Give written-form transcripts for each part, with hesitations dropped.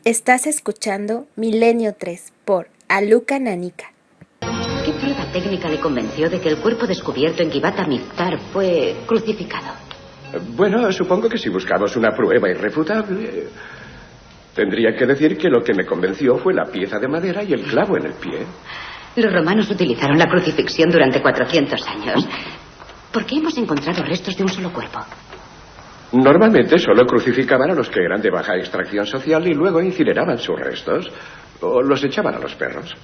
Estás escuchando Milenio 3 por Aluka Nanika. ¿Qué prueba técnica le convenció de que el cuerpo descubierto en Givat HaMiftar fue crucificado? Bueno, supongo que si buscamos una prueba irrefutable, tendría que decir que lo que me convenció fue la pieza de madera y el clavo en el pie. Los romanos utilizaron la crucifixión durante 400 años. ¿Por qué hemos encontrado restos de un solo cuerpo? Normalmente solo crucificaban a los que eran de baja extracción social y luego incineraban sus restos o los echaban a los perros.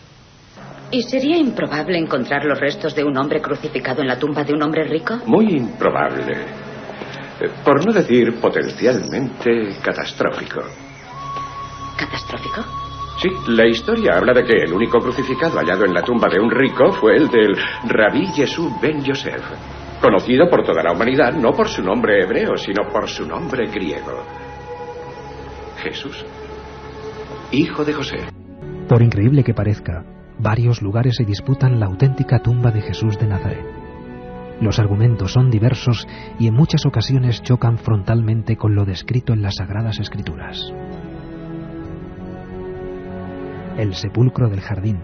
¿Y sería improbable encontrar los restos de un hombre crucificado en la tumba de un hombre rico? Muy improbable. Por no decir potencialmente catastrófico. ¿Catastrófico? Sí, la historia habla de que el único crucificado hallado en la tumba de un rico fue el del Rabí Yeshua ben Yosef, conocido por toda la humanidad no por su nombre hebreo, sino por su nombre griego. Jesús, hijo de José. Por increíble que parezca, varios lugares se disputan la auténtica tumba de Jesús de Nazaret. Los argumentos son diversos y en muchas ocasiones chocan frontalmente con lo descrito en las Sagradas Escrituras. El sepulcro del jardín,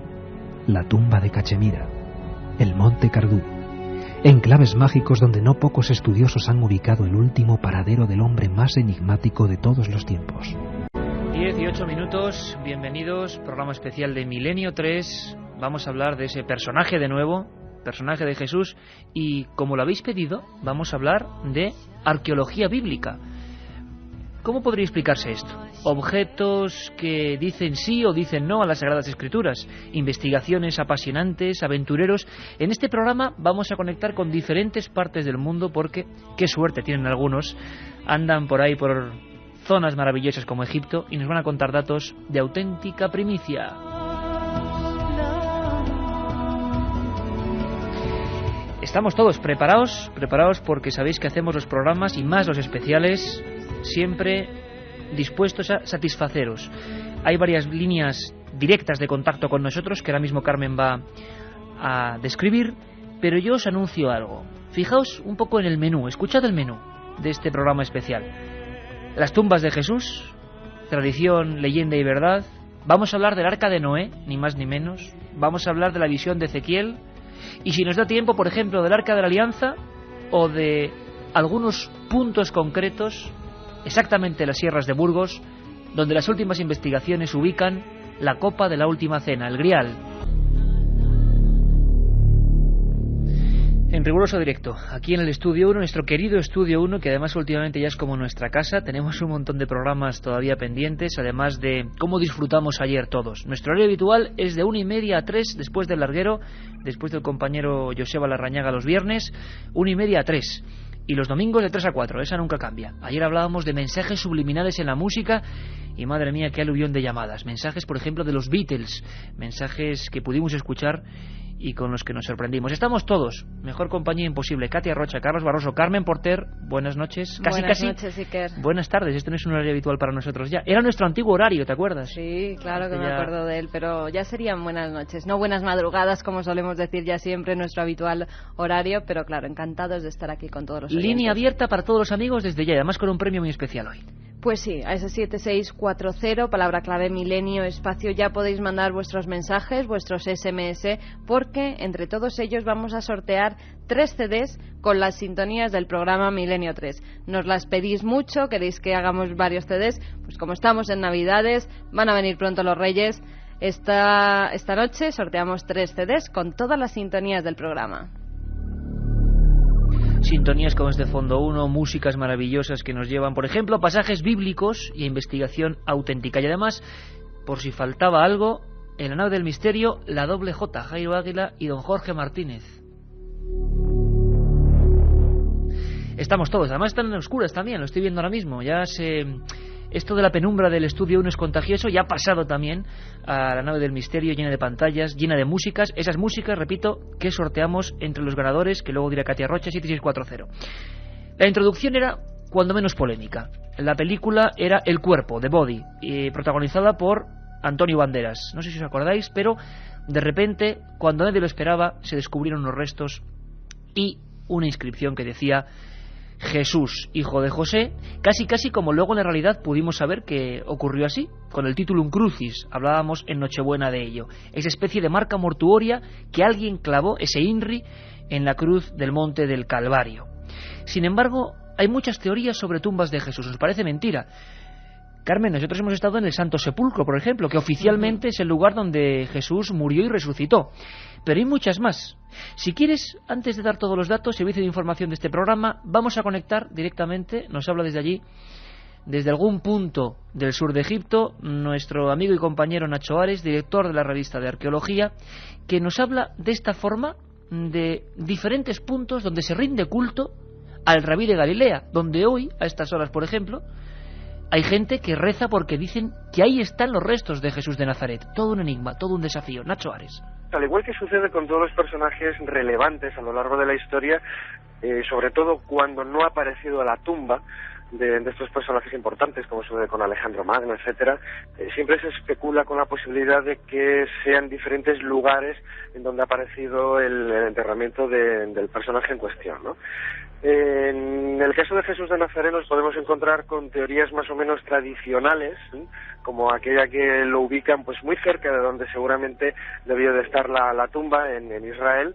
la tumba de Cachemira, el monte Cardú, enclaves mágicos donde no pocos estudiosos han ubicado el último paradero del hombre más enigmático de todos los tiempos. 18 minutos, bienvenidos, programa especial de Milenio 3. Vamos a hablar de ese personaje de nuevo, personaje de Jesús, y como lo habéis pedido, vamos a hablar de arqueología bíblica. ¿Cómo podría explicarse esto? Objetos que dicen sí o dicen no a las Sagradas Escrituras, investigaciones apasionantes, aventureros. En este programa vamos a conectar con diferentes partes del mundo porque, qué suerte tienen algunos, andan por ahí por zonas maravillosas como Egipto y nos van a contar datos de auténtica primicia. Estamos todos preparados porque sabéis que hacemos los programas y más los especiales siempre dispuestos a satisfaceros. Hay varias líneas directas de contacto con nosotros que ahora mismo Carmen va a describir, pero yo os anuncio algo. Fijaos un poco en el menú, escuchad el menú de este programa especial. Las tumbas de Jesús, tradición, leyenda y verdad. Vamos a hablar del Arca de Noé, ni más ni menos. Vamos a hablar de la visión de Ezequiel. Y si nos da tiempo, por ejemplo, del Arca de la Alianza o de algunos puntos concretos, exactamente las sierras de Burgos, donde las últimas investigaciones ubican la copa de la última cena, el Grial. En riguroso directo, aquí en el Estudio 1, nuestro querido Estudio 1, que además últimamente ya es como nuestra casa. Tenemos un montón de programas todavía pendientes, además de cómo disfrutamos ayer todos. Nuestro horario habitual es de 1:30 a 3 después del larguero, después del compañero Joseba Larrañaga los viernes, 1:30 a 3. Y los domingos de 3 a 4, esa nunca cambia. Ayer hablábamos de mensajes subliminales en la música y madre mía, qué aluvión de llamadas. Mensajes, por ejemplo, de los Beatles, mensajes que pudimos escuchar y con los que nos sorprendimos. Estamos todos, mejor compañía imposible. Katia Rocha, Carlos Barroso, Carmen Porter, buenas noches. Buenas noches, Iker. Buenas tardes, este no es un horario habitual para nosotros ya. Era nuestro antiguo horario, ¿te acuerdas? Sí, claro que me acuerdo de él, pero ya serían buenas noches, no buenas madrugadas, como solemos decir ya siempre, nuestro habitual horario, pero claro, encantados de estar aquí con todos los oyentes. Línea abierta para todos los amigos desde ya, además con un premio muy especial hoy. Pues sí, a ese 7640, palabra clave Milenio Espacio, ya podéis mandar vuestros mensajes, vuestros SMS, porque entre todos ellos vamos a sortear 3 CDs con las sintonías del programa Milenio 3. Nos las pedís mucho, queréis que hagamos varios CDs, pues como estamos en Navidades, van a venir pronto los Reyes, esta noche sorteamos 3 CDs con todas las sintonías del programa. Sintonías como este Fondo 1, músicas maravillosas que nos llevan, por ejemplo, a pasajes bíblicos y a investigación auténtica. Y además, por si faltaba algo, en la nave del misterio, la doble J, Jairo Águila y don Jorge Martínez. Estamos todos, además están en oscuras también, lo estoy viendo ahora mismo. Esto de la penumbra del Estudio 1 es contagioso, ya ha pasado también a la nave del misterio, llena de pantallas, llena de músicas. Esas músicas, repito, que sorteamos entre los ganadores, que luego dirá Katia Rocha, 7640. La introducción era cuando menos polémica. La película era El Cuerpo, The Body, protagonizada por Antonio Banderas. No sé si os acordáis, pero de repente, cuando nadie lo esperaba, se descubrieron unos restos y una inscripción que decía: Jesús, hijo de José, casi como luego en la realidad pudimos saber que ocurrió así, con el titulum crucis, hablábamos en Nochebuena de ello, esa especie de marca mortuoria que alguien clavó, ese INRI, en la cruz del monte del Calvario. Sin embargo, hay muchas teorías sobre tumbas de Jesús, ¿os parece mentira? Carmen, nosotros hemos estado en el Santo Sepulcro, por ejemplo, que oficialmente es el lugar donde Jesús murió y resucitó. Pero hay muchas más. Si quieres, antes de dar todos los datos, servicio de información de este programa, vamos a conectar directamente, nos habla desde allí, desde algún punto del sur de Egipto, nuestro amigo y compañero Nacho Ares, director de la revista de Arqueología, que nos habla de esta forma de diferentes puntos donde se rinde culto al Rabí de Galilea, donde hoy, a estas horas, por ejemplo, hay gente que reza porque dicen que ahí están los restos de Jesús de Nazaret. Todo un enigma, todo un desafío. Nacho Ares. Al igual que sucede con todos los personajes relevantes a lo largo de la historia, sobre todo cuando no ha aparecido la tumba de estos personajes importantes, como sucede con Alejandro Magno, etcétera, siempre se especula con la posibilidad de que sean diferentes lugares en donde ha aparecido el enterramiento del personaje en cuestión, ¿no? En el caso de Jesús de Nazaret nos podemos encontrar con teorías más o menos tradicionales, ¿sí?, como aquella que lo ubican pues muy cerca de donde seguramente debió de estar la tumba en Israel,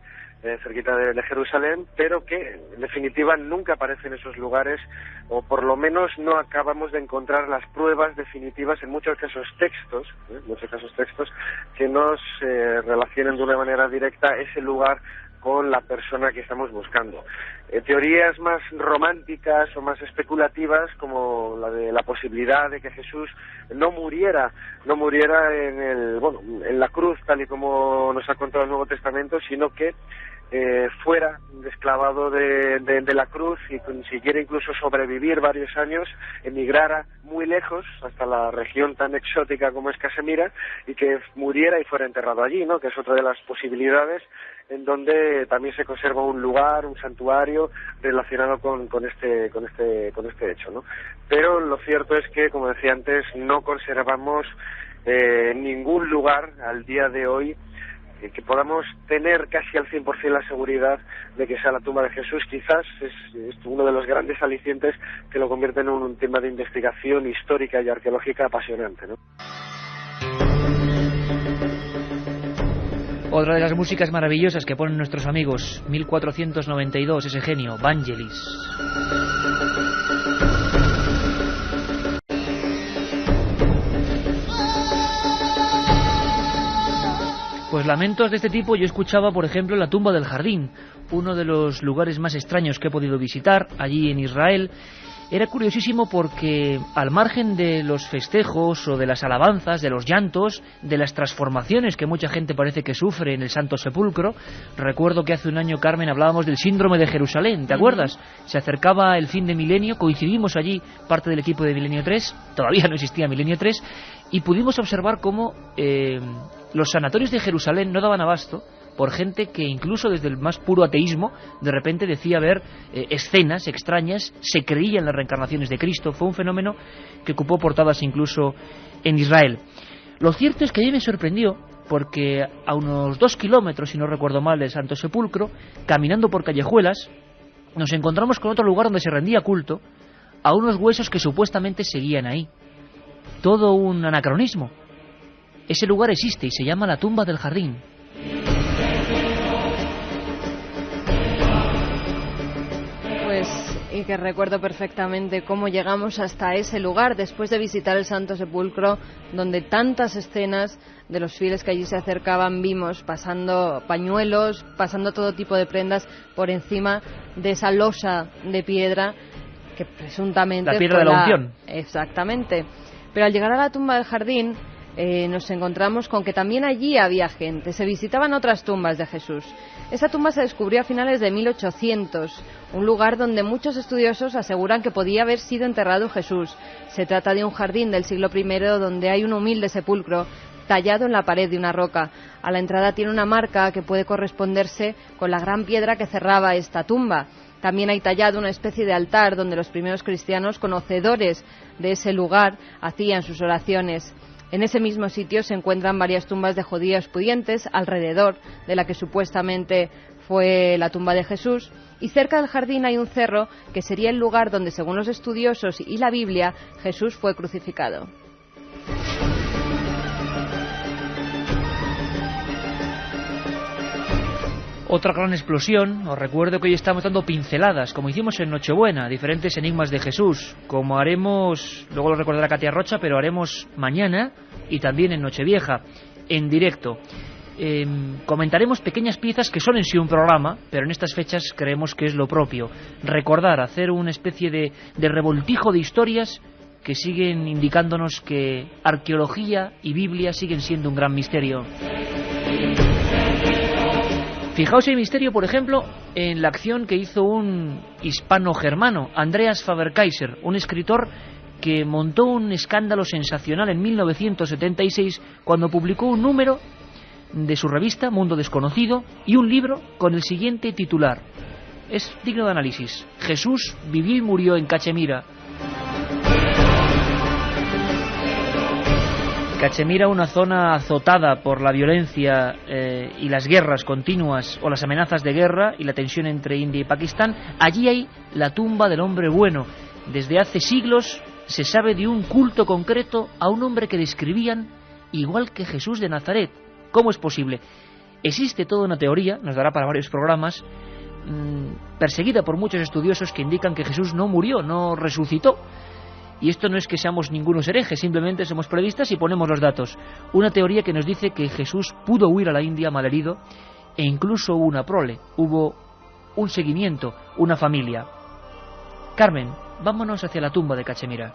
cerquita de Jerusalén, pero que en definitiva nunca aparece en esos lugares, o por lo menos no acabamos de encontrar las pruebas definitivas en muchos casos textos que nos relacionen de una manera directa ese lugar con la persona que estamos buscando. Teorías más románticas o más especulativas, como la de la posibilidad de que Jesús no muriera en la cruz, tal y como nos ha contado el Nuevo Testamento, sino que fuera desclavado de la cruz y consiguiera incluso sobrevivir varios años, emigrara muy lejos hasta la región tan exótica como es Casemira y que muriera y fuera enterrado allí, ¿no?, que es otra de las posibilidades en donde también se conserva un lugar, un santuario relacionado con este hecho, ¿no? Pero lo cierto es que, como decía antes, no conservamos ningún lugar al día de hoy que podamos tener casi al 100% la seguridad de que sea la tumba de Jesús. Quizás es uno de los grandes alicientes que lo convierte en un tema de investigación histórica y arqueológica apasionante, ¿no? Otra de las músicas maravillosas que ponen nuestros amigos, 1492, ese genio, Vangelis. Pues lamentos de este tipo yo escuchaba, por ejemplo, en la tumba del Jardín, uno de los lugares más extraños que he podido visitar allí en Israel. Era curiosísimo porque, al margen de los festejos o de las alabanzas, de los llantos, de las transformaciones que mucha gente parece que sufre en el Santo Sepulcro, recuerdo que hace un año, Carmen, hablábamos del síndrome de Jerusalén, ¿te acuerdas? Se acercaba el fin de milenio, coincidimos allí, parte del equipo de Milenio 3, todavía no existía Milenio 3, y pudimos observar cómo los sanatorios de Jerusalén no daban abasto por gente que incluso desde el más puro ateísmo de repente decía ver escenas extrañas, se creía en las reencarnaciones de Cristo. Fue un fenómeno que ocupó portadas incluso en Israel. Lo cierto es que a mí me sorprendió porque a unos 2 kilómetros, si no recuerdo mal, del Santo Sepulcro, caminando por callejuelas, nos encontramos con otro lugar donde se rendía culto a unos huesos que supuestamente seguían ahí. Todo un anacronismo. Ese lugar existe y se llama la tumba del Jardín. Y que recuerdo perfectamente cómo llegamos hasta ese lugar después de visitar el Santo Sepulcro, donde tantas escenas de los fieles que allí se acercaban vimos pasando pañuelos, pasando todo tipo de prendas por encima de esa losa de piedra que presuntamente la piedra de la unción. Exactamente. Pero al llegar a la tumba del Jardín nos encontramos con que también allí había gente. Se visitaban otras tumbas de Jesús. Esa tumba se descubrió a finales de 1800, un lugar donde muchos estudiosos aseguran que podía haber sido enterrado Jesús. Se trata de un jardín del siglo I donde hay un humilde sepulcro tallado en la pared de una roca. A la entrada tiene una marca que puede corresponderse con la gran piedra que cerraba esta tumba. También hay tallado una especie de altar donde los primeros cristianos, conocedores de ese lugar, hacían sus oraciones. En ese mismo sitio se encuentran varias tumbas de judíos pudientes alrededor de la que supuestamente fue la tumba de Jesús, y cerca del jardín hay un cerro que sería el lugar donde, según los estudiosos y la Biblia, Jesús fue crucificado. Otra gran explosión. Os recuerdo que hoy estamos dando pinceladas, como hicimos en Nochebuena, diferentes enigmas de Jesús, como haremos, luego lo recordará Katia Rocha, pero haremos mañana y también en Nochevieja, en directo. Comentaremos pequeñas piezas que son en sí un programa, pero en estas fechas creemos que es lo propio. Recordar, hacer una especie de revoltijo de historias que siguen indicándonos que arqueología y Biblia siguen siendo un gran misterio. Fijaos el misterio, por ejemplo, en la acción que hizo un hispano-germano, Andreas Faber-Kaiser, un escritor que montó un escándalo sensacional en 1976 cuando publicó un número de su revista Mundo Desconocido y un libro con el siguiente titular. Es digno de análisis: Jesús vivió y murió en Cachemira. Cachemira, una zona azotada por la violencia y las guerras continuas o las amenazas de guerra y la tensión entre India y Pakistán. Allí hay la tumba del hombre bueno. Desde hace siglos se sabe de un culto concreto a un hombre que describían igual que Jesús de Nazaret. ¿Cómo es posible? Existe toda una teoría, nos dará para varios programas, perseguida por muchos estudiosos que indican que Jesús no murió, no resucitó. Y esto no es que seamos ningunos herejes, simplemente somos periodistas y ponemos los datos. Una teoría que nos dice que Jesús pudo huir a la India malherido e incluso hubo una prole, hubo un seguimiento, una familia. Carmen, vámonos hacia la tumba de Cachemira.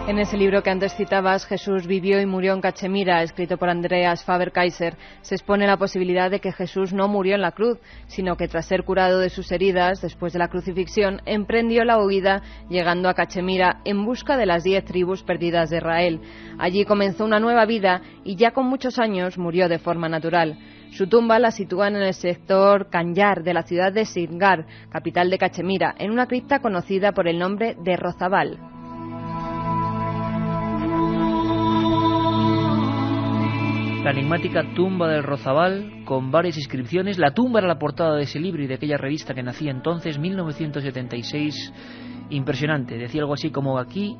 En ese libro que antes citabas, Jesús vivió y murió en Cachemira, escrito por Andreas Faber-Kaiser, se expone la posibilidad de que Jesús no murió en la cruz, sino que tras ser curado de sus heridas, después de la crucifixión, emprendió la huida, llegando a Cachemira en busca de las 10 tribus perdidas de Israel. Allí comenzó una nueva vida y ya con muchos años murió de forma natural. Su tumba la sitúan en el sector Kanyar de la ciudad de Srinagar, capital de Cachemira, en una cripta conocida por el nombre de Rozabal. La enigmática tumba del Rozabal, con varias inscripciones. La tumba era la portada de ese libro y de aquella revista que nacía entonces, 1976. Impresionante. Decía algo así como: aquí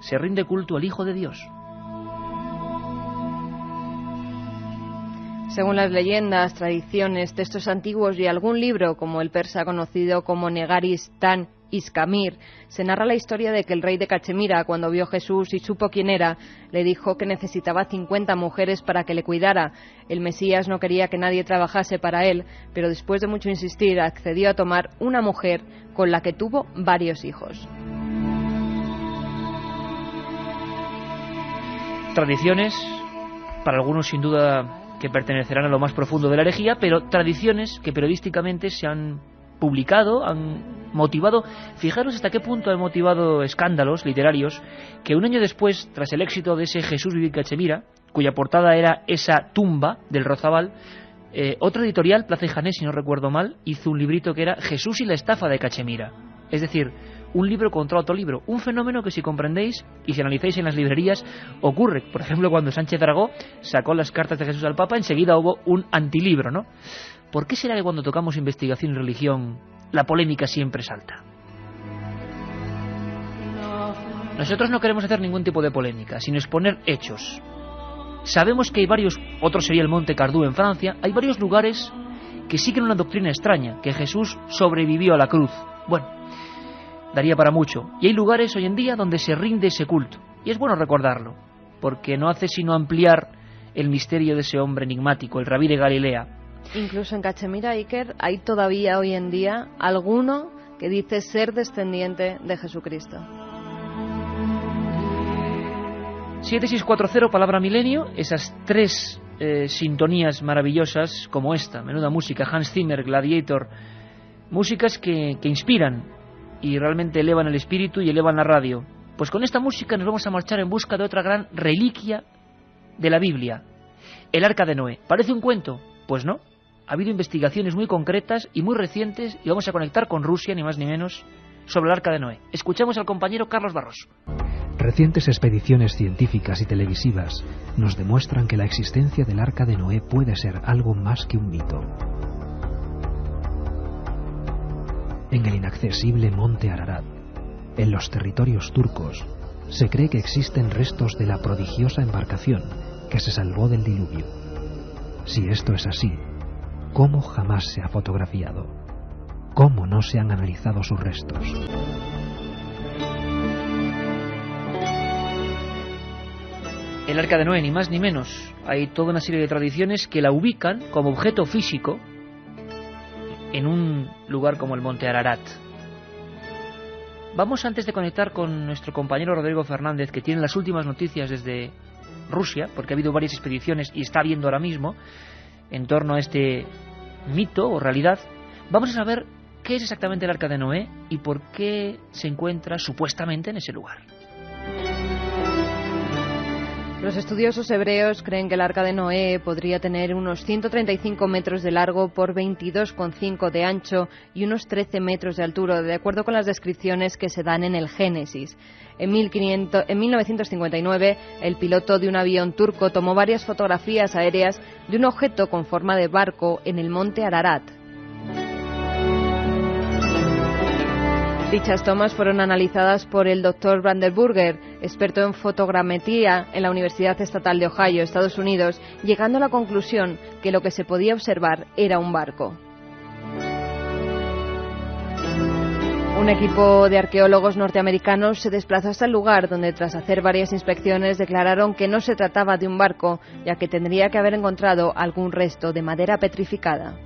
se rinde culto al Hijo de Dios. Según las leyendas, tradiciones, textos antiguos y algún libro, como el persa conocido como Negaristan Iskamir, se narra la historia de que el rey de Cachemira, cuando vio a Jesús y supo quién era, le dijo que necesitaba 50 mujeres para que le cuidara. El Mesías no quería que nadie trabajase para él, pero después de mucho insistir, accedió a tomar una mujer con la que tuvo varios hijos. Tradiciones, para algunos sin duda que pertenecerán a lo más profundo de la herejía, pero tradiciones que periodísticamente se han publicado, han motivado. Fijaros hasta qué punto han motivado escándalos literarios que un año después, tras el éxito de ese Jesús vivió en Cachemira, cuya portada era esa tumba del Rozabal, otra editorial, Plaza y Janés, si no recuerdo mal, hizo un librito que era Jesús y la estafa de Cachemira. Es decir, un libro contra otro libro, un fenómeno que, si comprendéis y si analizáis en las librerías, ocurre. Por ejemplo, cuando Sánchez Dragó sacó las cartas de Jesús al Papa, enseguida hubo un antilibro, ¿no? ¿Por qué será que cuando tocamos investigación y religión la polémica siempre salta? Nosotros no queremos hacer ningún tipo de polémica, sino exponer hechos. Sabemos que hay varios, otro sería el Monte Cardú en Francia, hay varios lugares que siguen una doctrina extraña, que Jesús sobrevivió a la cruz. Bueno, daría para mucho. Y hay lugares hoy en día donde se rinde ese culto. Y es bueno recordarlo, porque no hace sino ampliar el misterio de ese hombre enigmático, el rabí de Galilea. Incluso en Cachemira, Iker, hay todavía hoy en día alguno que dice ser descendiente de Jesucristo. 7640, palabra milenio, esas tres sintonías maravillosas como esta, menuda música, Hans Zimmer, Gladiator, músicas que inspiran y realmente elevan el espíritu y elevan la radio. Pues con esta música nos vamos a marchar en busca de otra gran reliquia de la Biblia, el Arca de Noé. ¿Parece un cuento? Pues no. Ha habido investigaciones muy concretas y muy recientes y vamos a conectar con Rusia, ni más ni menos, sobre el Arca de Noé. Escuchamos al compañero Carlos Barros. Recientes expediciones científicas y televisivas nos demuestran que la existencia del Arca de Noé puede ser algo más que un mito. En el inaccesible monte Ararat, en los territorios turcos, se cree que existen restos de la prodigiosa embarcación que se salvó del diluvio. Si esto es así, ¿cómo jamás se ha fotografiado? ¿Cómo no se han analizado sus restos? El Arca de Noé, ni más ni menos. Hay toda una serie de tradiciones que la ubican como objeto físico en un lugar como el monte Ararat. Vamos, antes de conectar con nuestro compañero Rodrigo Fernández, que tiene las últimas noticias desde Rusia, porque ha habido varias expediciones y está viendo ahora mismo en torno a este mito o realidad, vamos a saber qué es exactamente el Arca de Noé y por qué se encuentra supuestamente en ese lugar. Los estudiosos hebreos creen que el Arca de Noé podría tener unos 135 metros de largo por 22,5 de ancho y unos 13 metros de altura, de acuerdo con las descripciones que se dan en el Génesis. En 1959, el piloto de un avión turco tomó varias fotografías aéreas de un objeto con forma de barco en el monte Ararat. Dichas tomas fueron analizadas por el Dr. Brandenburger, experto en fotogrametría en la Universidad Estatal de Ohio, Estados Unidos, llegando a la conclusión que lo que se podía observar era un barco. Un equipo de arqueólogos norteamericanos se desplazó hasta el lugar, donde tras hacer varias inspecciones declararon que no se trataba de un barco, ya que tendría que haber encontrado algún resto de madera petrificada.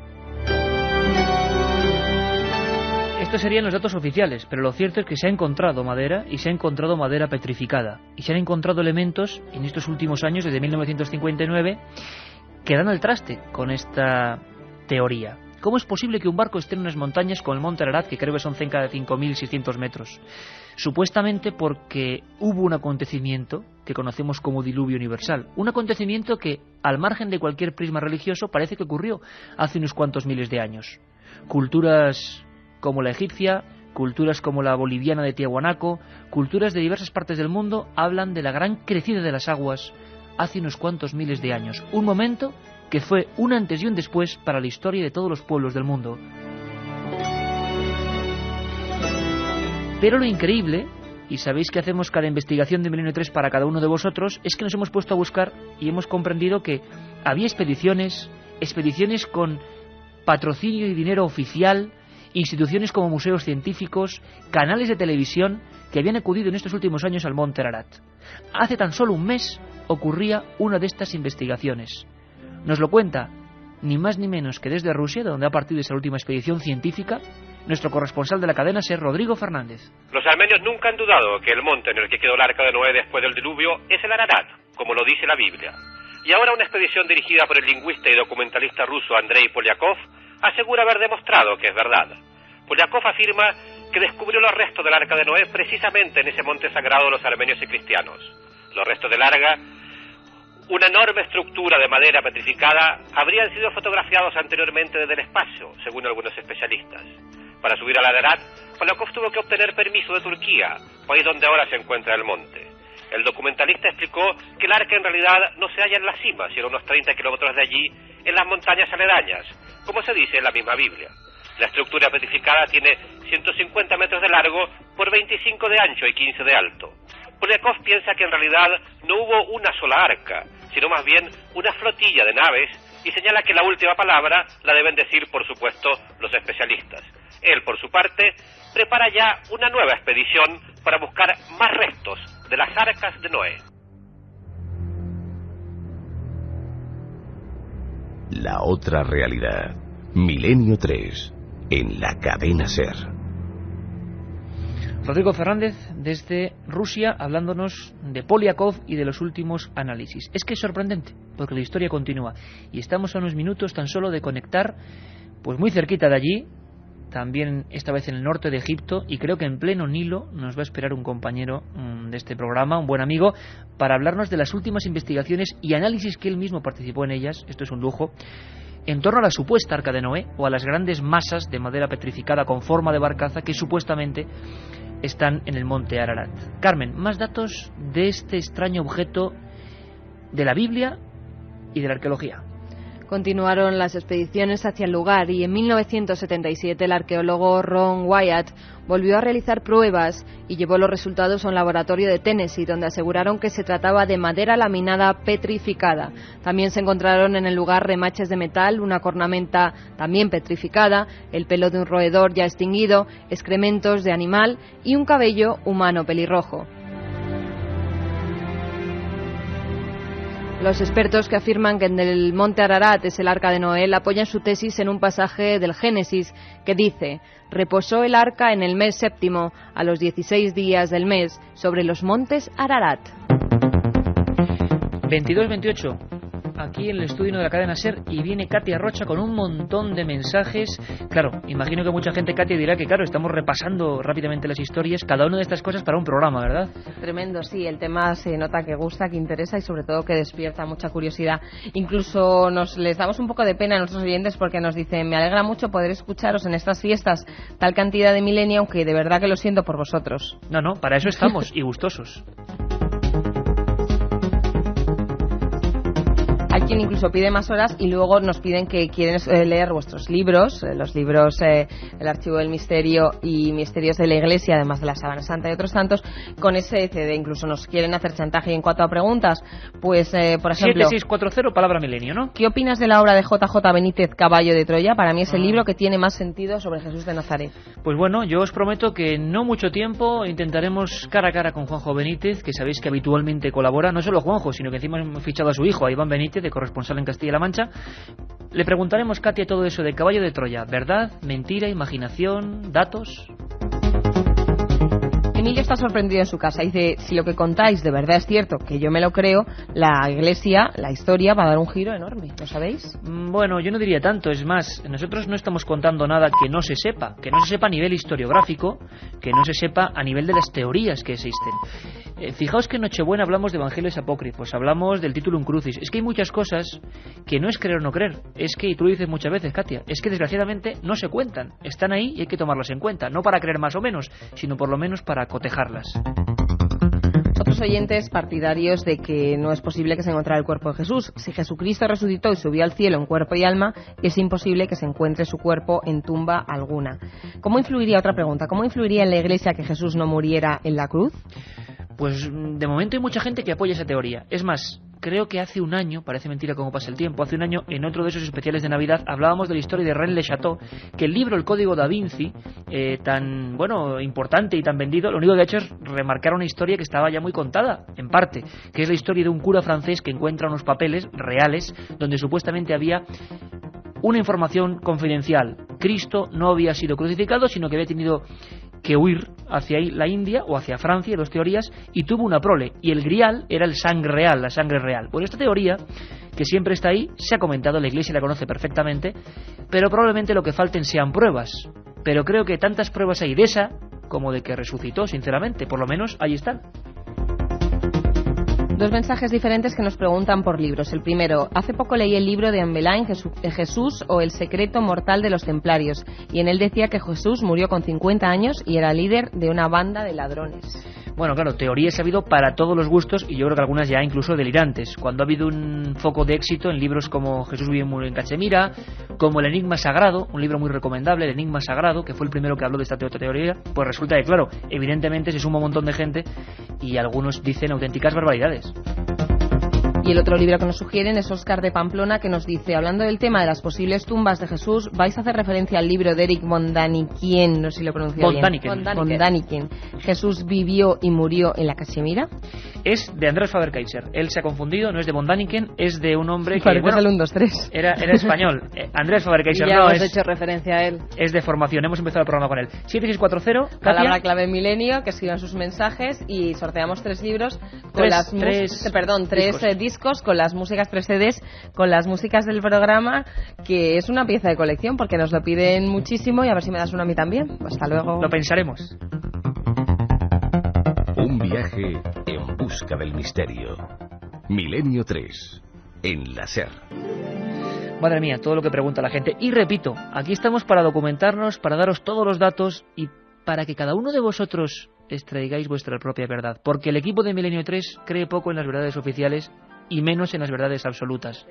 Estos serían los datos oficiales, pero lo cierto es que se ha encontrado madera y se ha encontrado madera petrificada. Y se han encontrado elementos en estos últimos años, desde 1959, que dan al traste con esta teoría. ¿Cómo es posible que un barco esté en unas montañas como el monte Ararat, que creo que son cerca de 5.600 metros? Supuestamente porque hubo un acontecimiento que conocemos como diluvio universal. Un acontecimiento que, al margen de cualquier prisma religioso, parece que ocurrió hace unos cuantos miles de años. Culturas como la egipcia, culturas como la boliviana de Tiahuanaco, culturas de diversas partes del mundo hablan de la gran crecida de las aguas hace unos cuantos miles de años. Un momento que fue un antes y un después para la historia de todos los pueblos del mundo. Pero lo increíble, y sabéis que hacemos cada investigación de Milenio 3 para cada uno de vosotros, es que nos hemos puesto a buscar y hemos comprendido que había expediciones con patrocinio y dinero oficial, instituciones como museos científicos, canales de televisión que habían acudido en estos últimos años al monte Ararat. Hace tan solo un mes ocurría una de estas investigaciones. Nos lo cuenta, ni más ni menos que desde Rusia, de donde ha partido esa última expedición científica, nuestro corresponsal de la cadena SER, Rodrigo Fernández. Los armenios nunca han dudado que el monte en el que quedó el Arca de Noé después del diluvio es el Ararat, como lo dice la Biblia. Y ahora una expedición dirigida por el lingüista y documentalista ruso Andrei Polyakov asegura haber demostrado que es verdad. Polyakov afirma que descubrió los restos del Arca de Noé precisamente en ese monte sagrado de los armenios y cristianos. Los restos del Arca, una enorme estructura de madera petrificada, habrían sido fotografiados anteriormente desde el espacio, según algunos especialistas. Para subir al Ararat, Polyakov tuvo que obtener permiso de Turquía, país donde ahora se encuentra el monte. El documentalista explicó que el Arca en realidad no se halla en la cima, sino unos 30 kilómetros de allí, en las montañas aledañas, como se dice en la misma Biblia. La estructura petrificada tiene 150 metros de largo por 25 de ancho y 15 de alto. Polyakov piensa que en realidad no hubo una sola arca, sino más bien una flotilla de naves, y señala que la última palabra la deben decir, por supuesto, los especialistas. Él, por su parte, prepara ya una nueva expedición para buscar más restos de las arcas de Noé. La otra realidad. Milenio 3. En la cadena SER. Rodrigo Fernández desde Rusia hablándonos de Polyakov y de los últimos análisis. Es que es sorprendente porque la historia continúa y estamos a unos minutos tan solo de conectar pues muy cerquita de allí, también esta vez en el norte de Egipto, y creo que en pleno Nilo nos va a esperar un compañero de este programa, un buen amigo, para hablarnos de las últimas investigaciones y análisis que él mismo participó en ellas. Esto es un lujo, en torno a la supuesta Arca de Noé o a las grandes masas de madera petrificada con forma de barcaza que supuestamente están en el monte Ararat. Carmen, más datos de este extraño objeto de la Biblia y de la arqueología. Continuaron las expediciones hacia el lugar y en 1977 el arqueólogo Ron Wyatt volvió a realizar pruebas y llevó los resultados a un laboratorio de Tennessee, donde aseguraron que se trataba de madera laminada petrificada. También se encontraron en el lugar remaches de metal, una cornamenta también petrificada, el pelo de un roedor ya extinguido, excrementos de animal y un cabello humano pelirrojo. Los expertos que afirman que en el monte Ararat es el arca de Noé apoyan su tesis en un pasaje del Génesis que dice: reposó el arca en el mes séptimo, a los 16 días del mes, sobre los montes Ararat. 22-28, aquí en el estudio de la cadena SER, y viene Katia Rocha con un montón de mensajes. Claro, imagino que mucha gente, Katia, dirá que claro, estamos repasando rápidamente las historias, cada una de estas cosas para un programa, ¿verdad? Tremendo, sí, el tema se nota que gusta, que interesa y sobre todo que despierta mucha curiosidad. Incluso les damos un poco de pena a nuestros oyentes porque nos dicen: me alegra mucho poder escucharos en estas fiestas tal cantidad de milenio, aunque de verdad que lo siento por vosotros. No, para eso estamos, y gustosos. Hay quien incluso pide más horas y luego nos piden que quieren leer vuestros libros, los libros El Archivo del Misterio y Misterios de la Iglesia, además de la Sábana Santa y otros tantos, con ese CD. Incluso nos quieren hacer chantaje. Y en cuanto a preguntas, pues, por ejemplo... 7640, palabra milenio, ¿no? ¿Qué opinas de la obra de JJ Benítez, Caballo de Troya? Para mí es el libro que tiene más sentido sobre Jesús de Nazaret. Pues bueno, yo os prometo que en no mucho tiempo intentaremos cara a cara con Juanjo Benítez, que sabéis que habitualmente colabora, no solo Juanjo, sino que encima hemos fichado a su hijo, a Iván Benítez, de corresponsal en Castilla-La Mancha. Le preguntaremos, Katia, todo eso de Caballo de Troya: ¿verdad, mentira, imaginación, datos? Emilio está sorprendido en su casa. Dice: si lo que contáis de verdad es cierto, que yo me lo creo, la Iglesia, la historia va a dar un giro enorme, ¿lo sabéis? Bueno, yo no diría tanto. Es más, nosotros no estamos contando nada que no se sepa a nivel historiográfico, que no se sepa a nivel de las teorías que existen. Fijaos que en Nochebuena hablamos de evangelios apócrifos, hablamos del Titulum Crucis. Es que hay muchas cosas que no es creer o no creer, es que, y tú lo dices muchas veces, Katia, es que desgraciadamente no se cuentan, están ahí y hay que tomarlas en cuenta, no para creer más o menos, sino por lo menos para cotejarlas. Otros oyentes partidarios de que no es posible que se encontrara el cuerpo de Jesús. Si Jesucristo resucitó y subió al cielo en cuerpo y alma, es imposible que se encuentre su cuerpo en tumba alguna. ¿Cómo influiría, otra pregunta, cómo influiría en la Iglesia que Jesús no muriera en la cruz? Pues de momento hay mucha gente que apoya esa teoría. Es más, creo que hace un año, parece mentira cómo pasa el tiempo, hace un año en otro de esos especiales de Navidad hablábamos de la historia de René Le Chateau, que el libro El Código Da Vinci, tan importante y tan vendido, lo único que ha hecho es remarcar una historia que estaba ya muy contada, en parte, que es la historia de un cura francés que encuentra unos papeles reales donde supuestamente había una información confidencial. Cristo no había sido crucificado, sino que había tenido que huir hacia la India o hacia Francia, dos teorías, y tuvo una prole, y el grial era el sangre real, la sangre real. Bueno, esta teoría, que siempre está ahí, se ha comentado, la Iglesia la conoce perfectamente, pero probablemente lo que falten sean pruebas. Pero creo que tantas pruebas hay de esa como de que resucitó, sinceramente, por lo menos ahí están. Dos mensajes diferentes que nos preguntan por libros. El primero: hace poco leí el libro de Anne Boleyn, Jesús o el secreto mortal de los templarios, y en él decía que Jesús murió con 50 años y era líder de una banda de ladrones. Bueno, claro, teorías ha habido para todos los gustos y yo creo que algunas ya incluso delirantes. Cuando ha habido un foco de éxito en libros como Jesús vive en Cachemira, como El Enigma Sagrado, un libro muy recomendable, El Enigma Sagrado, que fue el primero que habló de esta teoría, pues resulta que, claro, evidentemente se suma un montón de gente y algunos dicen auténticas barbaridades. Y el otro libro que nos sugieren es Óscar de Pamplona, que nos dice: hablando del tema de las posibles tumbas de Jesús, vais a hacer referencia al libro de Eric von Daniken, no sé si lo pronuncio bien. Von Daniken. ¿Jesús vivió y murió en la Cachemira? Es de Andrés Faber-Kaiser. Él se ha confundido, no es de von Daniken, es de un hombre que... Bueno, el 1, 2, 3. Era español. Andrés Faber-Kaiser ya no hemos hecho referencia a él. Es de formación, hemos empezado el programa con él. 7640, palabra clave milenio, que escriban sus mensajes y sorteamos 3 libros con tres discos con las músicas, 3 CDs con las músicas del programa, que es una pieza de colección porque nos lo piden muchísimo, y a ver si me das uno a mí también. Hasta luego. Lo pensaremos. Un viaje en busca del misterio. Milenio 3 en la SER. Madre mía, todo lo que pregunta la gente. Y repito, aquí estamos para documentarnos, para daros todos los datos y para que cada uno de vosotros extraigáis vuestra propia verdad, porque el equipo de Milenio 3 cree poco en las verdades oficiales y menos en las verdades absolutas.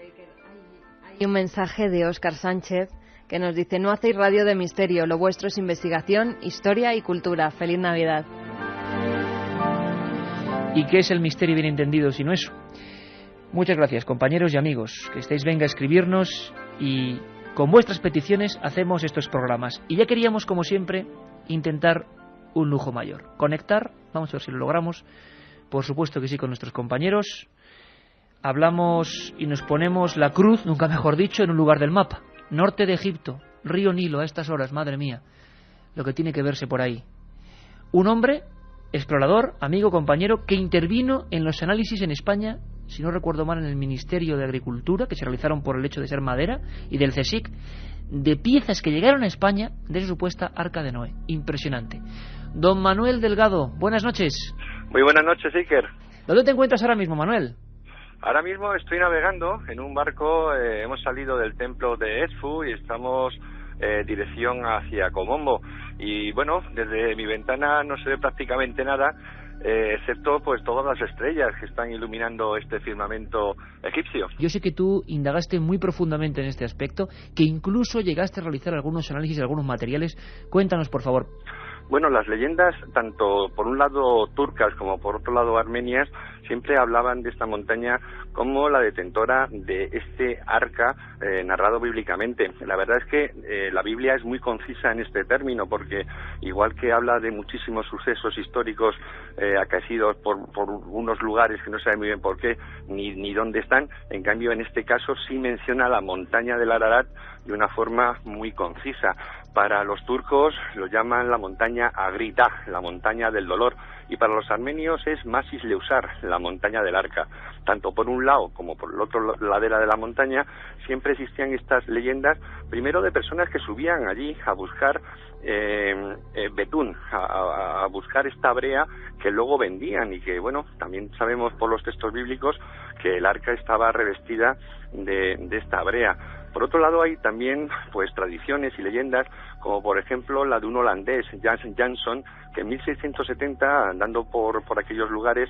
Hay un mensaje de Óscar Sánchez que nos dice: no hacéis radio de misterio, lo vuestro es investigación, historia y cultura. ¡Feliz Navidad! ¿Y qué es el misterio bien entendido sino eso? Muchas gracias, compañeros y amigos, que estéis venga a escribirnos, y con vuestras peticiones hacemos estos programas. Y ya queríamos, como siempre, intentar un lujo mayor. Conectar, vamos a ver si lo logramos, por supuesto que sí, con nuestros compañeros. Hablamos y nos ponemos la cruz, nunca mejor dicho, en un lugar del mapa. Norte de Egipto, río Nilo, a estas horas, madre mía, lo que tiene que verse por ahí. Un hombre, explorador, amigo, compañero, que intervino en los análisis en España, si no recuerdo mal, en el Ministerio de Agricultura, que se realizaron por el hecho de ser madera, y del CSIC, de piezas que llegaron a España de esa supuesta Arca de Noé. Impresionante. Don Manuel Delgado, buenas noches. Muy buenas noches, Iker. ¿Dónde te encuentras ahora mismo, Manuel? Ahora mismo estoy navegando en un barco, hemos salido del templo de Edfu y estamos dirección hacia Comombo. Y bueno, desde mi ventana no se ve prácticamente nada, excepto pues todas las estrellas que están iluminando este firmamento egipcio. Yo sé que tú indagaste muy profundamente en este aspecto, que incluso llegaste a realizar algunos análisis de algunos materiales. Cuéntanos, por favor. Bueno, las leyendas, tanto por un lado turcas como por otro lado armenias, siempre hablaban de esta montaña como la detentora de este arca narrado bíblicamente. La verdad es que la Biblia es muy concisa en este término, porque igual que habla de muchísimos sucesos históricos acaecidos por unos lugares que no sabe muy bien por qué ni dónde están, en cambio en este caso sí menciona la montaña del Ararat de una forma muy concisa. Para los turcos lo llaman la montaña Agrita, la montaña del dolor, y para los armenios es Masis Leusar, la montaña del arca. Tanto por un lado como por el otro ladera de la montaña siempre existían estas leyendas, primero de personas que subían allí a buscar betún, a buscar esta brea que luego vendían, y que bueno, también sabemos por los textos bíblicos que el arca estaba revestida de esta brea. Por otro lado hay también pues tradiciones y leyendas, como por ejemplo la de un holandés, Jan Janson, que en 1670, andando por aquellos lugares,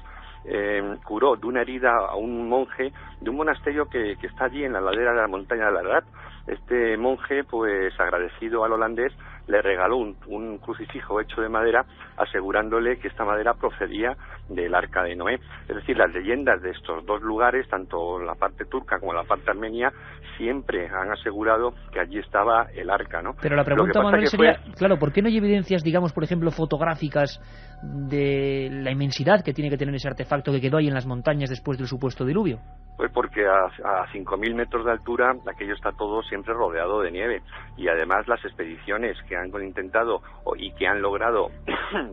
curó de una herida a un monje de un monasterio que está allí en la ladera de la montaña de Ararat. Este monje, pues agradecido al holandés, le regaló un crucifijo hecho de madera, asegurándole que esta madera procedía del Arca de Noé. Es decir, las leyendas de estos dos lugares, tanto la parte turca como la parte armenia, siempre han asegurado que allí estaba el arca, ¿no? Pero la pregunta, Manuel, sería, claro, ¿por qué no hay evidencias, digamos, por ejemplo, fotográficas de la inmensidad que tiene que tener ese artefacto que quedó ahí en las montañas después del supuesto diluvio? Pues porque a 5.000 metros de altura aquello está todo siempre rodeado de nieve, y además las expediciones que han intentado y que han logrado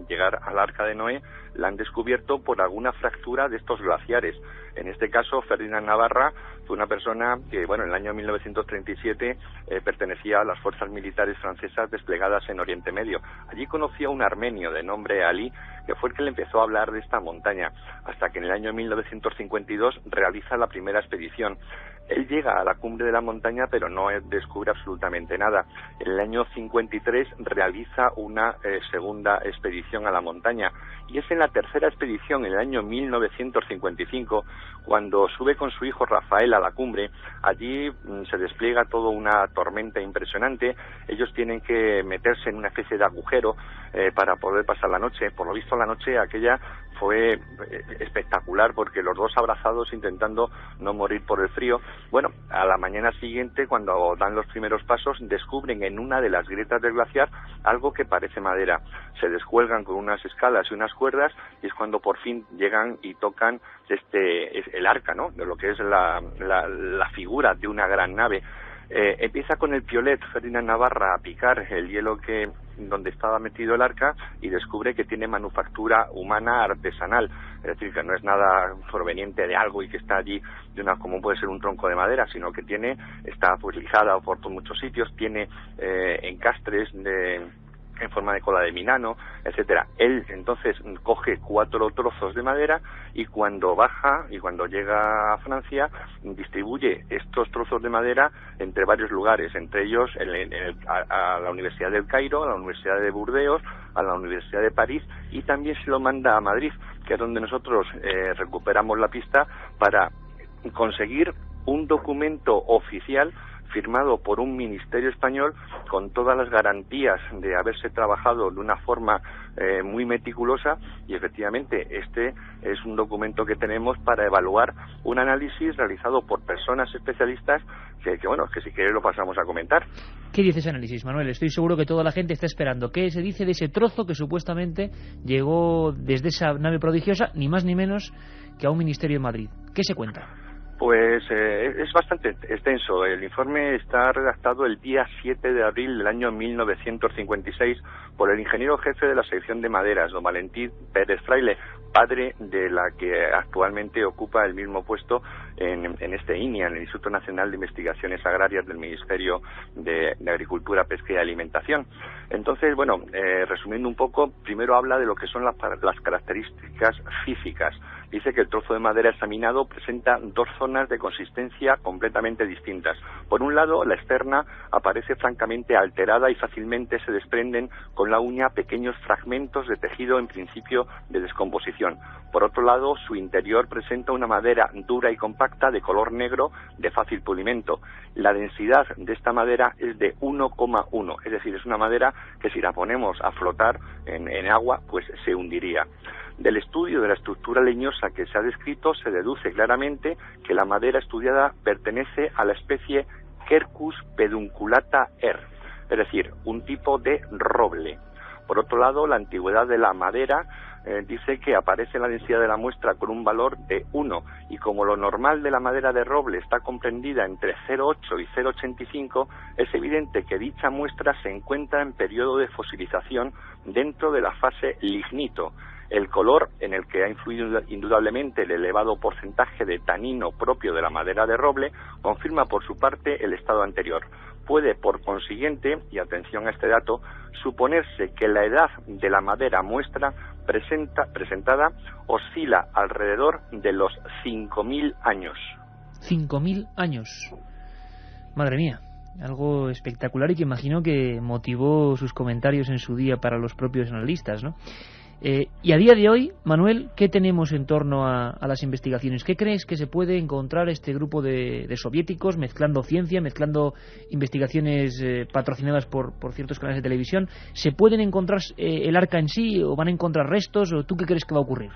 llegar al Arca de Noé la han descubierto por alguna fractura de estos glaciares. En este caso, Ferdinand Navarra fue una persona que, bueno, en el año 1937 pertenecía a las fuerzas militares francesas desplegadas en Oriente Medio. Allí conoció a un armenio de nombre Ali, que fue el que le empezó a hablar de esta montaña, hasta que en el año 1952 realiza la primera expedición. Él llega a la cumbre de la montaña, pero no descubre absolutamente nada. En el año 53 realiza una segunda expedición a la montaña, y es en la tercera expedición, en el año 1955, cuando sube con su hijo Rafael a la cumbre. Allí se despliega toda una tormenta impresionante. Ellos tienen que meterse en una especie de agujero para poder pasar la noche. Por lo visto, la noche aquella fue espectacular, porque los dos abrazados intentando no morir por el frío. Bueno, a la mañana siguiente, cuando dan los primeros pasos, descubren en una de las grietas del glaciar algo que parece madera. Se descuelgan con unas escalas y unas cuerdas, y es cuando por fin llegan y tocan el arca, ¿no?, de lo que es la figura de una gran nave. Empieza con el piolet Ferdinand Navarra a picar el hielo donde estaba metido el arca, y descubre que tiene manufactura humana artesanal, es decir, que no es nada proveniente de algo y que está allí como puede ser un tronco de madera, sino que está pues lijada por muchos sitios, tiene encastres en forma de cola de minano, etcétera. Él entonces coge 4 trozos de madera y cuando baja y cuando llega a Francia distribuye estos trozos de madera entre varios lugares, entre ellos a la Universidad del Cairo, a la Universidad de Burdeos, a la Universidad de París, y también se lo manda a Madrid, que es donde nosotros recuperamos la pista para conseguir un documento oficial firmado por un ministerio español con todas las garantías de haberse trabajado de una forma muy meticulosa, y efectivamente este es un documento que tenemos para evaluar un análisis realizado por personas especialistas que si queréis lo pasamos a comentar. ¿Qué dice ese análisis, Manuel? Estoy seguro que toda la gente está esperando. ¿Qué se dice de ese trozo que supuestamente llegó desde esa nave prodigiosa, ni más ni menos que a un ministerio en Madrid? ¿Qué se cuenta? Pues es bastante extenso. El informe está redactado el día 7 de abril del año 1956 por el ingeniero jefe de la sección de maderas, don Valentín Pérez Fraile, padre de la que actualmente ocupa el mismo puesto en este INIA, en el Instituto Nacional de Investigaciones Agrarias del Ministerio de Agricultura, Pesca y Alimentación. Entonces, resumiendo un poco, primero habla de lo que son las características físicas. Dice que el trozo de madera examinado presenta 2 zonas de consistencia completamente distintas. Por un lado, la externa aparece francamente alterada y fácilmente se desprenden con la uña pequeños fragmentos de tejido en principio de descomposición. Por otro lado, su interior presenta una madera dura y compacta de color negro de fácil pulimento. La densidad de esta madera es de 1,1, es decir, es una madera que si la ponemos a flotar en agua, pues se hundiría. Del estudio de la estructura leñosa que se ha descrito se deduce claramente que la madera estudiada pertenece a la especie Quercus pedunculata er, es decir, un tipo de roble. Por otro lado, la antigüedad de la madera dice que aparece la densidad de la muestra con un valor de 1, y como lo normal de la madera de roble está comprendida entre 0,8 y 0,85, es evidente que dicha muestra se encuentra en periodo de fosilización dentro de la fase lignito. El color, en el que ha influido indudablemente el elevado porcentaje de tanino propio de la madera de roble, confirma por su parte el estado anterior. Puede, por consiguiente, y atención a este dato, suponerse que la edad de la madera muestra presentada oscila alrededor de los 5.000 años. 5.000 años. Madre mía, algo espectacular y que imagino que motivó sus comentarios en su día para los propios analistas, ¿no? Y a día de hoy, Manuel, ¿qué tenemos en torno a las investigaciones? ¿Qué crees que se puede encontrar este grupo de soviéticos mezclando ciencia, mezclando investigaciones patrocinadas por ciertos canales de televisión? ¿Se pueden encontrar el arca en sí o van a encontrar restos? ¿O tú qué crees que va a ocurrir?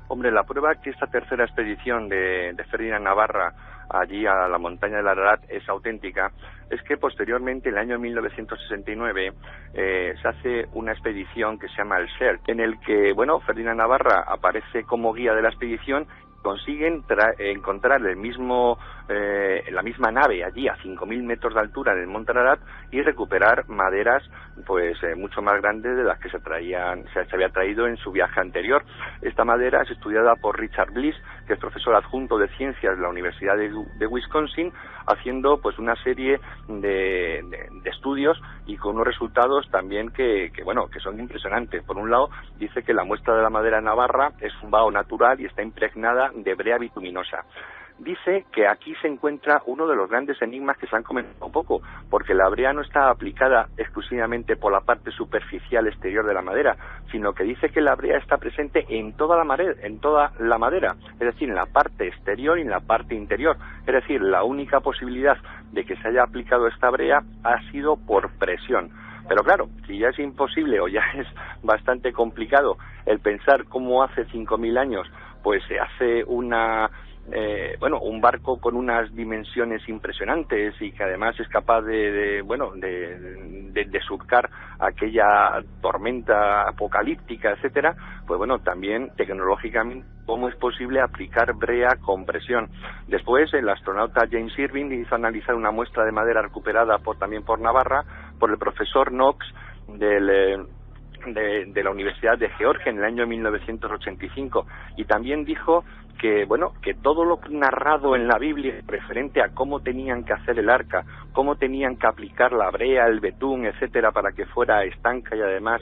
Hombre, la prueba que esta tercera expedición de Ferdinand Navarra allí a la montaña del Ararat es auténtica, es que posteriormente, en el año 1969, se hace una expedición que se llama el SERT, en el que, Ferdinand Navarra aparece como guía de la expedición. Consiguen encontrar la misma nave allí a 5.000 metros de altura en el Monte Ararat y recuperar maderas mucho más grandes de las que se había traído en su viaje anterior. Esta madera es estudiada por Richard Bliss, que es profesor adjunto de ciencias de la Universidad de Wisconsin, haciendo una serie de estudios y con unos resultados también que son impresionantes. Por un lado, dice que la muestra de la madera navarra es un vaho natural y está impregnada de brea bituminosa. Dice que aquí se encuentra uno de los grandes enigmas que se han comentado un poco, porque la brea no está aplicada exclusivamente por la parte superficial exterior de la madera, sino que dice que la brea está presente en toda la madera, es decir, en la parte exterior y en la parte interior. Es decir, la única posibilidad de que se haya aplicado esta brea ha sido por presión. Pero claro, si ya es imposible o ya es bastante complicado el pensar cómo hace 5.000 años se hace un barco con unas dimensiones impresionantes y que además es capaz de surcar aquella tormenta apocalíptica, etcétera, también tecnológicamente cómo es posible aplicar brea con presión. Después el astronauta James Irving hizo analizar una muestra de madera recuperada también por Navarra, por el profesor Knox de la Universidad de Georgia en el año 1985, y también dijo que todo lo narrado en la Biblia referente a cómo tenían que hacer el arca, cómo tenían que aplicar la brea, el betún, etcétera, para que fuera estanca y además